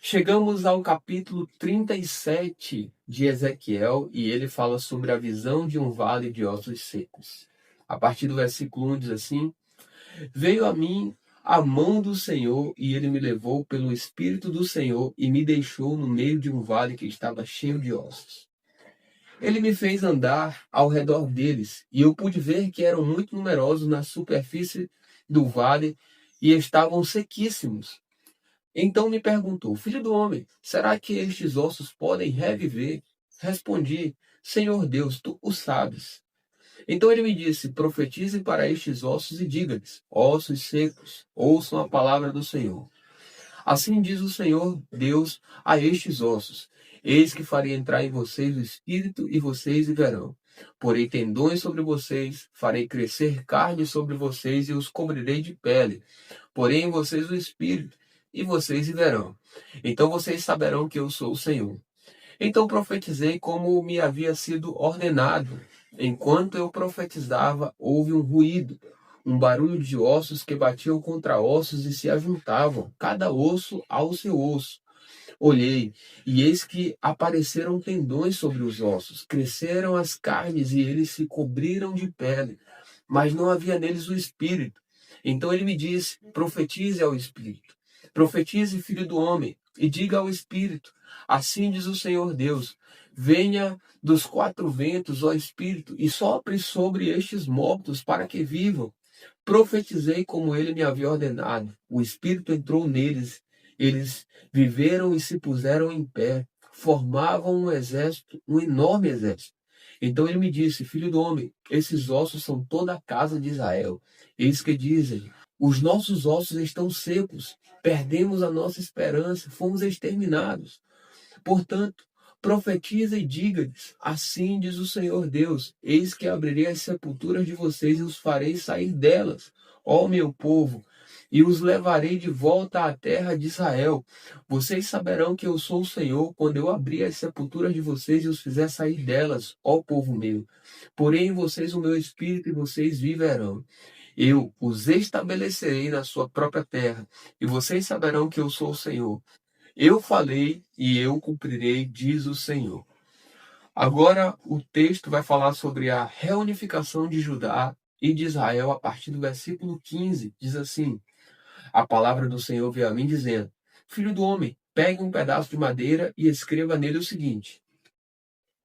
Chegamos ao capítulo 37 de Ezequiel e ele fala sobre a visão de um vale de ossos secos. A partir do versículo 1 diz assim: Veio a mim a mão do Senhor e ele me levou pelo Espírito do Senhor e me deixou no meio de um vale que estava cheio de ossos. Ele me fez andar ao redor deles e eu pude ver que eram muito numerosos na superfície do vale e estavam sequíssimos. Então me perguntou: Filho do homem, será que estes ossos podem reviver? Respondi: Senhor Deus, tu o sabes. Então ele me disse: Profetize para estes ossos e diga-lhes: Ossos secos, ouçam a palavra do Senhor. Assim diz o Senhor Deus a estes ossos: Eis que farei entrar em vocês o espírito e vocês viverão. Porei tendões sobre vocês, farei crescer carne sobre vocês e os cobrirei de pele. Porei em vocês o espírito e vocês viverão. Então vocês saberão que eu sou o Senhor. Então profetizei como me havia sido ordenado. Enquanto eu profetizava, houve um ruído, um barulho de ossos que batiam contra ossos e se ajuntavam, cada osso ao seu osso. Olhei, e eis que apareceram tendões sobre os ossos, cresceram as carnes e eles se cobriram de pele, mas não havia neles o espírito. Então ele me disse: Profetize ao espírito. Profetize, filho do homem, e diga ao espírito: Assim diz o Senhor Deus: Venha dos quatro ventos, ó espírito, e sopre sobre estes mortos para que vivam. Profetizei como ele me havia ordenado. O espírito entrou neles. Eles viveram e se puseram em pé. Formavam um exército, um enorme exército. Então ele me disse: Filho do homem, esses ossos são toda a casa de Israel. Eis que dizem: Os nossos ossos estão secos. Perdemos a nossa esperança. Fomos exterminados. Portanto, profetiza e diga-lhes: Assim diz o Senhor Deus: Eis que abrirei as sepulturas de vocês e os farei sair delas, ó meu povo, e os levarei de volta à terra de Israel. Vocês saberão que eu sou o Senhor quando eu abrir as sepulturas de vocês e os fizer sair delas, ó povo meu. Porém em vocês o meu espírito e vocês viverão. Eu os estabelecerei na sua própria terra, e vocês saberão que eu sou o Senhor. Eu falei e eu cumprirei, diz o Senhor. Agora o texto vai falar sobre a reunificação de Judá e de Israel a partir do versículo 15. Diz assim: A palavra do Senhor veio a mim dizendo: Filho do homem, pegue um pedaço de madeira e escreva nele o seguinte: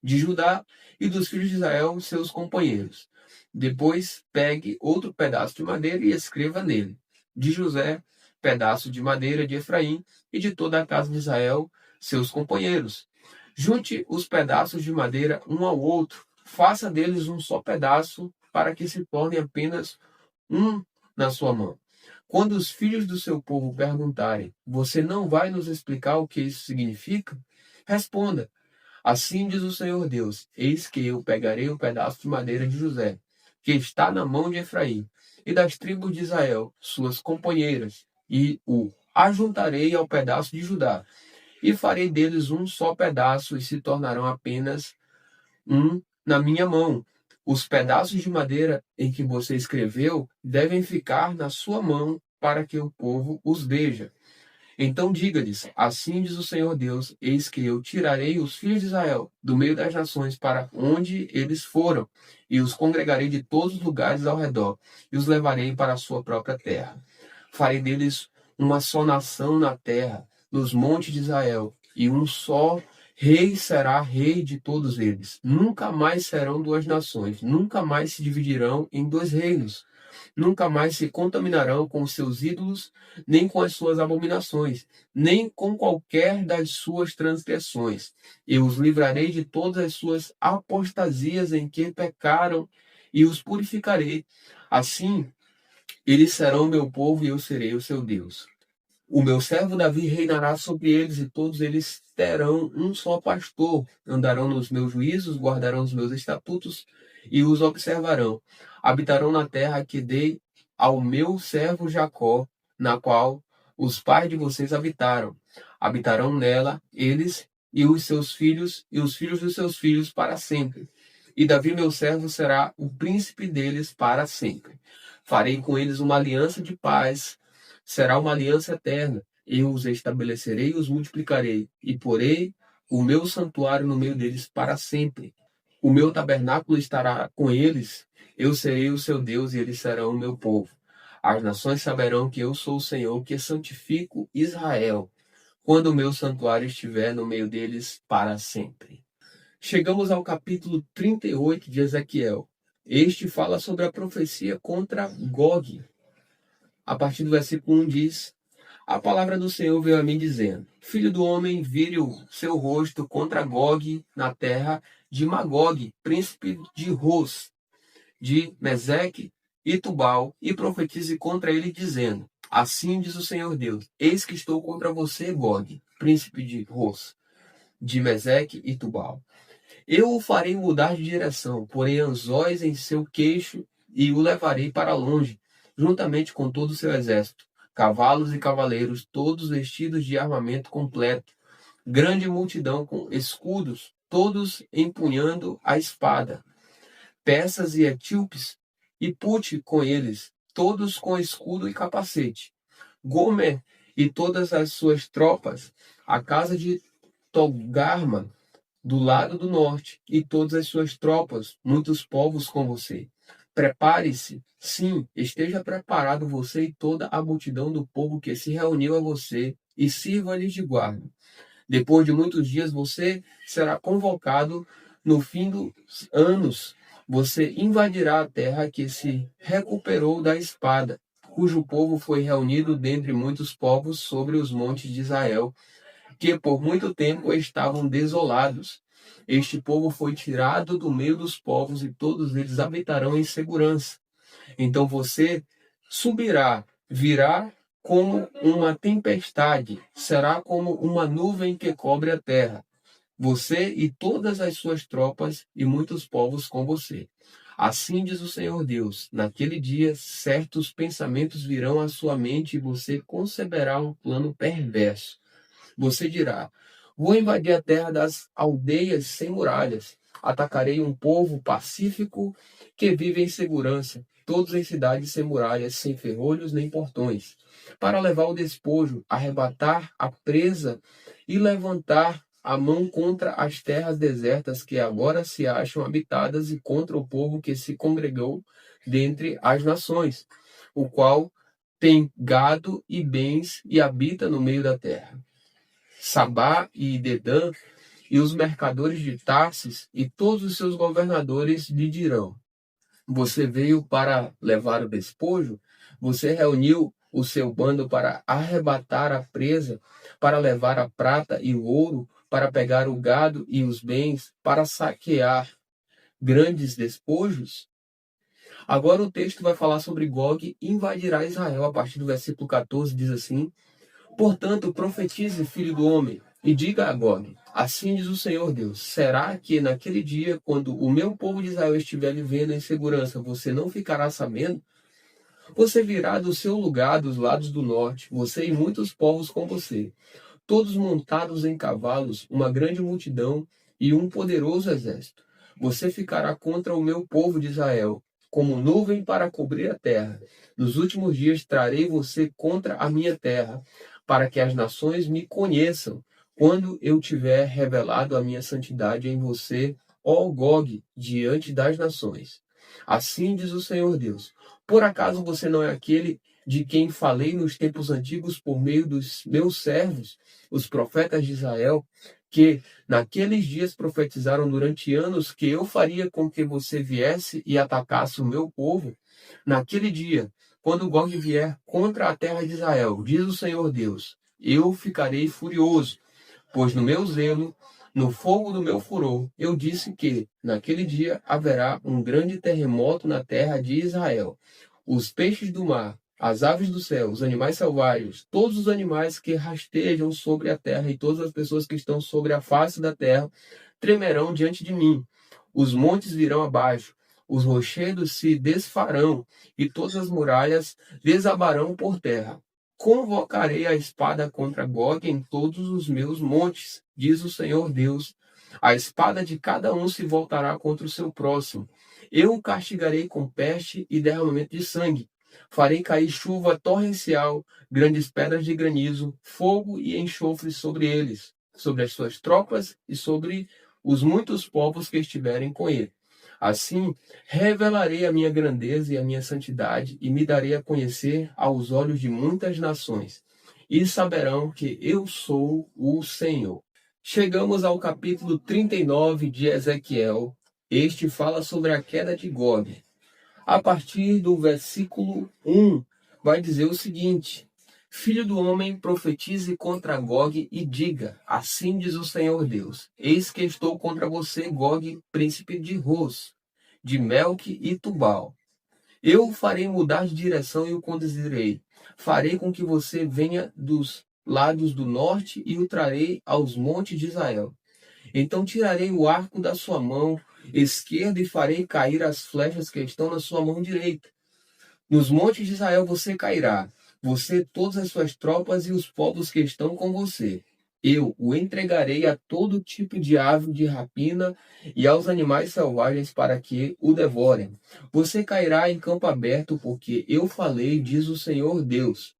de Judá e dos filhos de Israel, seus companheiros. Depois pegue outro pedaço de madeira e escreva nele: de José, pedaço de madeira de Efraim, e de toda a casa de Israel, seus companheiros. Junte os pedaços de madeira um ao outro, faça deles um só pedaço, para que se torne apenas um na sua mão. Quando os filhos do seu povo perguntarem: Você não vai nos explicar o que isso significa? Responda: Assim diz o Senhor Deus: Eis que eu pegarei o pedaço de madeira de José, que está na mão de Efraim, e das tribos de Israel, suas companheiras, e o ajuntarei ao pedaço de Judá, e farei deles um só pedaço, e se tornarão apenas um na minha mão. Os pedaços de madeira em que você escreveu devem ficar na sua mão, para que o povo os veja. Então diga-lhes: Assim diz o Senhor Deus: Eis que eu tirarei os filhos de Israel do meio das nações para onde eles foram, e os congregarei de todos os lugares ao redor, e os levarei para a sua própria terra. Farei deles uma só nação na terra, nos montes de Israel, e um só rei será rei de todos eles. Nunca mais serão duas nações, nunca mais se dividirão em dois reinos. Nunca mais se contaminarão com os seus ídolos, nem com as suas abominações, nem com qualquer das suas transgressões. Eu os livrarei de todas as suas apostasias em que pecaram e os purificarei. Assim, eles serão meu povo e eu serei o seu Deus. O meu servo Davi reinará sobre eles, e todos eles terão um só pastor. Andarão nos meus juízos, guardarão os meus estatutos e os observarão. Habitarão na terra que dei ao meu servo Jacó, na qual os pais de vocês habitaram. Habitarão nela eles e os seus filhos e os filhos dos seus filhos para sempre. E Davi, meu servo, será o príncipe deles para sempre. Farei com eles uma aliança de paz. Será uma aliança eterna. eu os estabelecerei e os multiplicarei, e porei o meu santuário no meio deles para sempre. O meu tabernáculo estará com eles, eu serei o seu Deus e eles serão o meu povo. As nações saberão que eu sou o Senhor, que santifico Israel, quando o meu santuário estiver no meio deles para sempre. Chegamos ao capítulo 38 de Ezequiel. Este fala sobre a profecia contra Gog. A partir do versículo 1 diz: A palavra do Senhor veio a mim dizendo: Filho do homem, vire o seu rosto contra Gog na terra de Magog, príncipe de Ros, de Meseque e Tubal, e profetize contra ele, dizendo: Assim diz o Senhor Deus: Eis que estou contra você, Gog, príncipe de Ros, de Meseque e Tubal. Eu o farei mudar de direção, porei anzóis em seu queixo e o levarei para longe, juntamente com todo o seu exército, cavalos e cavaleiros, todos vestidos de armamento completo, grande multidão com escudos, todos empunhando a espada, persas e etíopes, e Pute com eles, todos com escudo e capacete. Gomer e todas as suas tropas, a casa de Togarma, do lado do norte, e todas as suas tropas, muitos povos com você. Prepare-se, sim, esteja preparado você e toda a multidão do povo que se reuniu a você, e sirva-lhes de guarda. Depois de muitos dias você será convocado no fim dos anos. Você invadirá a terra que se recuperou da espada, cujo povo foi reunido dentre muitos povos sobre os montes de Israel, que por muito tempo estavam desolados. Este povo foi tirado do meio dos povos e todos eles habitarão em segurança. Então você subirá, virá como uma tempestade, será como uma nuvem que cobre a terra. Você e todas as suas tropas e muitos povos com você. Assim diz o Senhor Deus: naquele dia, certos pensamentos virão à sua mente e você conceberá um plano perverso. Você dirá: Vou invadir a terra das aldeias sem muralhas. Atacarei um povo pacífico que vive em segurança, todos em cidades sem muralhas, sem ferrolhos nem portões, para levar o despojo, arrebatar a presa e levantar a mão contra as terras desertas que agora se acham habitadas e contra o povo que se congregou dentre as nações, o qual tem gado e bens e habita no meio da terra. Sabá e Dedã, e os mercadores de Tarsis e todos os seus governadores lhe dirão: Você veio para levar o despojo? Você reuniu o seu bando para arrebatar a presa, para levar a prata e o ouro, para pegar o gado e os bens, para saquear grandes despojos? Agora o texto vai falar sobre Gog invadirá Israel. A partir do versículo 14 diz assim: Portanto, profetize, filho do homem, e diga a Gog: Assim diz o Senhor Deus: Será que naquele dia, quando o meu povo de Israel estiver vivendo em segurança, você não ficará sabendo? Você virá do seu lugar dos lados do norte, você e muitos povos com você, todos montados em cavalos, uma grande multidão e um poderoso exército. Você ficará contra o meu povo de Israel, como nuvem para cobrir a terra. Nos últimos dias trarei você contra a minha terra, para que as nações me conheçam, quando eu tiver revelado a minha santidade em você, ó Gog, diante das nações. Assim diz o Senhor Deus: Por acaso você não é aquele de quem falei nos tempos antigos por meio dos meus servos, os profetas de Israel, que naqueles dias profetizaram durante anos que eu faria com que você viesse e atacasse o meu povo? Naquele dia, quando Gog vier contra a terra de Israel, diz o Senhor Deus, eu ficarei furioso, pois no meu zelo, no fogo do meu furor, eu disse que naquele dia haverá um grande terremoto na terra de Israel. Os peixes do mar, as aves do céu, os animais selvagens, todos os animais que rastejam sobre a terra e todas as pessoas que estão sobre a face da terra tremerão diante de mim. Os montes virão abaixo, os rochedos se desfarão e todas as muralhas desabarão por terra. Convocarei a espada contra Gog em todos os meus montes, diz o Senhor Deus. A espada de cada um se voltará contra o seu próximo. Eu o castigarei com peste e derramamento de sangue. Farei cair chuva torrencial, grandes pedras de granizo, fogo e enxofre sobre eles, sobre as suas tropas e sobre os muitos povos que estiverem com ele. Assim, revelarei a minha grandeza e a minha santidade e me darei a conhecer aos olhos de muitas nações, e saberão que eu sou o Senhor. Chegamos ao capítulo 39 de Ezequiel. Este fala sobre a queda de Gog. A partir do versículo 1, vai dizer o seguinte: Filho do homem, profetize contra Gog e diga: Assim diz o Senhor Deus: Eis que estou contra você, Gog, príncipe de Ros, de Melque e Tubal. Eu o farei mudar de direção e o conduzirei. Farei com que você venha dos lados do norte e o trarei aos montes de Israel. Então tirarei o arco da sua mão esquerda e farei cair as flechas que estão na sua mão direita. Nos montes de Israel você cairá, você, todas as suas tropas e os povos que estão com você. Eu o entregarei a todo tipo de ave de rapina e aos animais selvagens para que o devorem. Você cairá em campo aberto, porque eu falei, diz o Senhor Deus.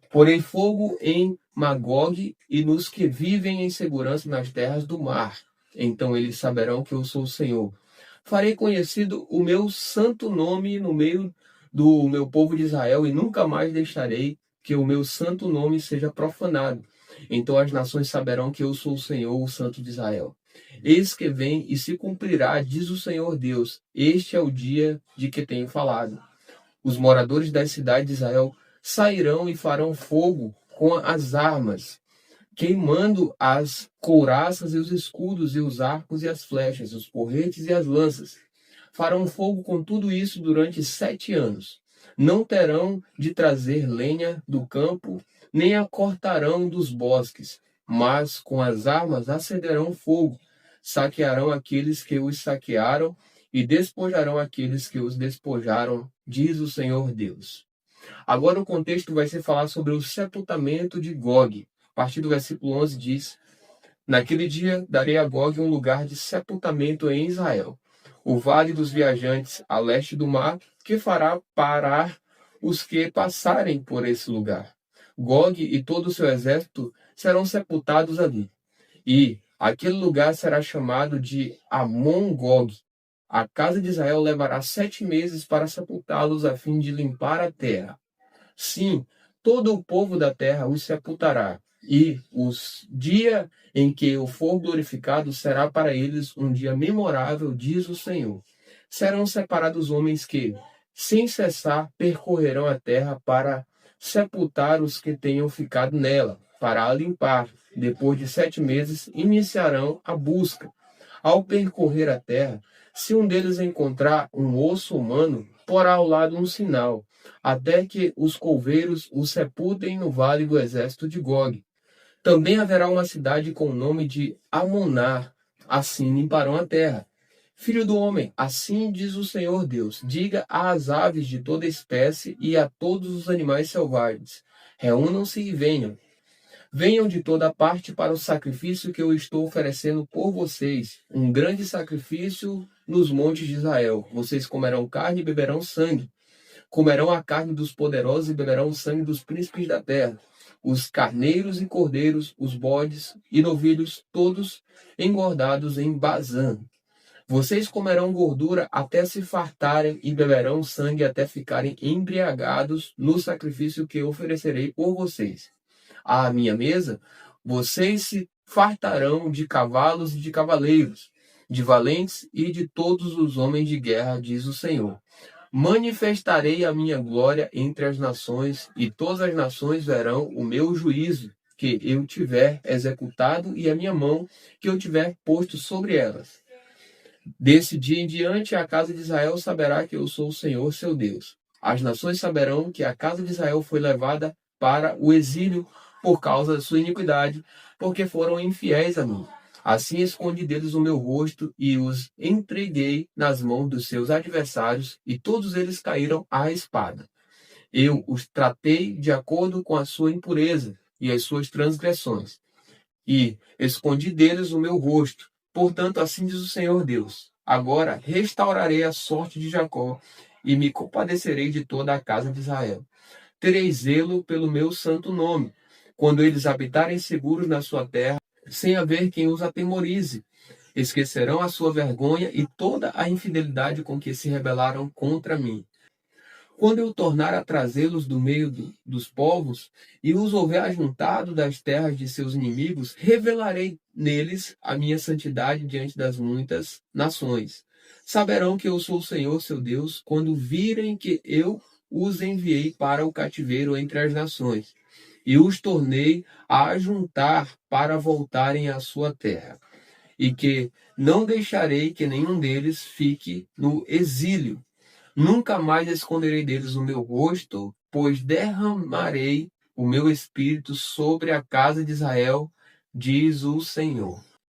Porei fogo em Magog e nos que vivem em segurança nas terras do mar. Então eles saberão que eu sou o Senhor. Farei conhecido o meu santo nome no meio do meu povo de Israel e nunca mais deixarei que o meu santo nome seja profanado. Então as nações saberão que eu sou o Senhor, o Santo de Israel. Eis que vem e se cumprirá, diz o Senhor Deus. Este é o dia de que tenho falado. Os moradores das cidades de Israel sairão e farão fogo com as armas, queimando as couraças e os escudos e os arcos e as flechas, os porretes e as lanças. Farão fogo com tudo isso durante 7 anos. Não terão de trazer lenha do campo, nem a cortarão dos bosques, mas com as armas acenderão fogo, saquearão aqueles que os saquearam e despojarão aqueles que os despojaram, diz o Senhor Deus. Agora o contexto vai ser falar sobre o sepultamento de Gog. A partir do versículo 11 diz: Naquele dia darei a Gog um lugar de sepultamento em Israel, o vale dos viajantes a leste do mar, que fará parar os que passarem por esse lugar. Gog e todo o seu exército serão sepultados ali. E aquele lugar será chamado de Amon-Gog. A casa de Israel levará 7 meses para sepultá-los a fim de limpar a terra. Sim, todo o povo da terra os sepultará, e o dia em que eu for glorificado será para eles um dia memorável, diz o Senhor. Serão separados homens que, sem cessar, percorrerão a terra para sepultar os que tenham ficado nela, para a limpar. Depois de 7 meses, iniciarão a busca. Ao percorrer a terra, se um deles encontrar um osso humano, porá ao lado um sinal, até que os couveiros o sepultem no vale do exército de Gog. Também haverá uma cidade com o nome de Amoná, assim limparão a terra. Filho do homem, assim diz o Senhor Deus, diga às aves de toda espécie e a todos os animais selvagens, reúnam-se e venham. Venham de toda parte para o sacrifício que eu estou oferecendo por vocês, um grande sacrifício nos montes de Israel. Vocês comerão carne e beberão sangue. Comerão a carne dos poderosos e beberão o sangue dos príncipes da terra. Os carneiros e cordeiros, os bodes e novilhos, todos engordados em Bazã. Vocês comerão gordura até se fartarem e beberão sangue até ficarem embriagados no sacrifício que eu oferecerei por vocês. À minha mesa, vocês se fartarão de cavalos e de cavaleiros, de valentes e de todos os homens de guerra, diz o Senhor. Manifestarei a minha glória entre as nações, e todas as nações verão o meu juízo que eu tiver executado e a minha mão que eu tiver posto sobre elas. Desse dia em diante, a casa de Israel saberá que eu sou o Senhor, seu Deus. As nações saberão que a casa de Israel foi levada para o exílio por causa da sua iniquidade, porque foram infiéis a mim. Assim escondi deles o meu rosto e os entreguei nas mãos dos seus adversários, e todos eles caíram à espada. Eu os tratei de acordo com a sua impureza e as suas transgressões, e escondi deles o meu rosto. Portanto, assim diz o Senhor Deus: agora restaurarei a sorte de Jacó e me compadecerei de toda a casa de Israel. Terei zelo pelo meu santo nome, quando eles habitarem seguros na sua terra, sem haver quem os atemorize. Esquecerão a sua vergonha e toda a infidelidade com que se rebelaram contra mim. Quando eu tornar a trazê-los do meio dos povos e os houver ajuntado das terras de seus inimigos, revelarei neles a minha santidade diante das muitas nações. Saberão que eu sou o Senhor, seu Deus, quando virem que eu os enviei para o cativeiro entre as nações, e os tornei a ajuntar para voltarem à sua terra, e que não deixarei que nenhum deles fique no exílio. Nunca mais esconderei deles o meu rosto, pois derramarei o meu espírito sobre a casa de Israel, diz o Senhor.